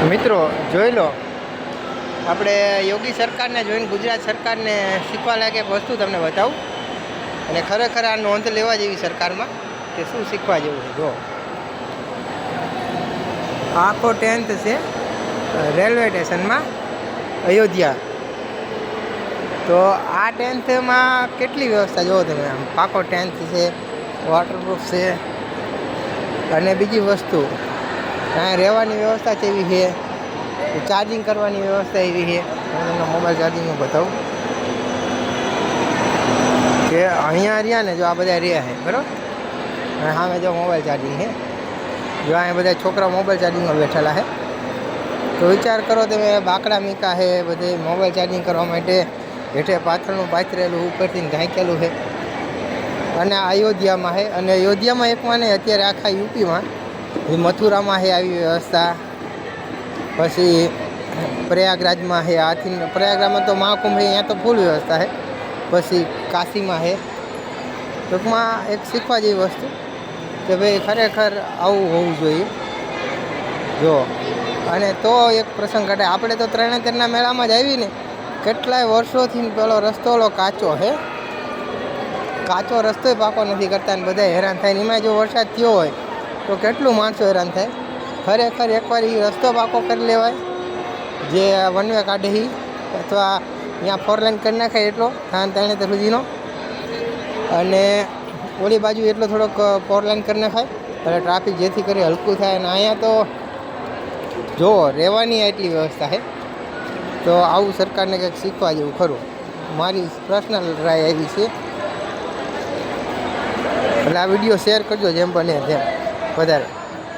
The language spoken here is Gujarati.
મિત્રો જોઈ લો, આપણે યોગી સરકારને જોઈને ગુજરાત સરકારને શીખવા લાગે વસ્તુ તમને બતાવું, અને ખરેખર આ નોંધ લેવા જેવી સરકારમાં કે શું શીખવા જેવું છે. જો આખો 10th છે રેલવે સ્ટેશનમાં અયોધ્યા. તો આ 10thમાં કેટલી વ્યવસ્થા જોવો તમે, આમ પાકો 10th છે, વોટરપ્રૂફ છે, અને બીજી વસ્તુ ત્યાં રહેવાની વ્યવસ્થા કેવી છે, ચાર્જિંગ કરવાની વ્યવસ્થા એવી છે. હું તમને મોબાઈલ ચાર્જિંગનું બતાવું કે અહીંયા રહ્યા ને, જો આ બધા રહ્યા છે બરાબર, અને સામે જો મોબાઈલ ચાર્જિંગ છે, જો અહીંયા બધા છોકરા મોબાઈલ ચાર્જિંગમાં બેઠેલા છે. તો વિચાર કરો તમે, બાકડા મીકા છે બધે મોબાઈલ ચાર્જિંગ કરવા માટે, હેઠે પાથરનું પાથરેલું, ઉપરથી ઢાંકેલું છે. અને અયોધ્યામાં છે, અને અયોધ્યામાં એકમાં નહીં, અત્યારે આખા યુપીમાં મથુરામાં છે આવી વ્યવસ્થા. પછી પ્રયાગરાજમાં છે, આથી પ્રયાગરાજમાં તો મહાકુંભ છે, અહીંયા તો ફૂલ વ્યવસ્થા છે. પછી કાશીમાં છે. ટૂંકમાં એક શીખવા જેવી વસ્તુ કે ભાઈ ખરેખર આવું હોવું જોઈએ. જો અને તો એક પ્રસંગ ઘટે. આપણે તો ત્રણેતરના મેળામાં જ આવીને કેટલાય વર્ષોથી પેલો રસ્તો કાચો છે, કાચો રસ્તોય પાકો નથી કરતા, ને બધા હેરાન થાય. એમાં જો વરસાદ થયો હોય તો કેટલું માણસો હેરાન થાય. ખરેખર એકવાર એ રસ્તો પાકો કરી લેવાય, જે વન વે કાઢે એ, અથવા અહીંયા 4 લાઈન કરી નાખાય એટલો ત્રણેતર સુધીનો, અને ઓલી બાજુ એટલો થોડોક 4 લાઈન કરી નાખાય એટલે ટ્રાફિક જેથી કરી હલકું થાય. અને અહીંયા તો જો રહેવાની એટલી વ્યવસ્થા છે. તો આવું સરકારને કંઈક શીખવા જેવું ખરું, મારી પર્સનલ રાય એવી છે. એટલે આ વિડીયો શેર કરજો જેમ બને તેમ વધારે.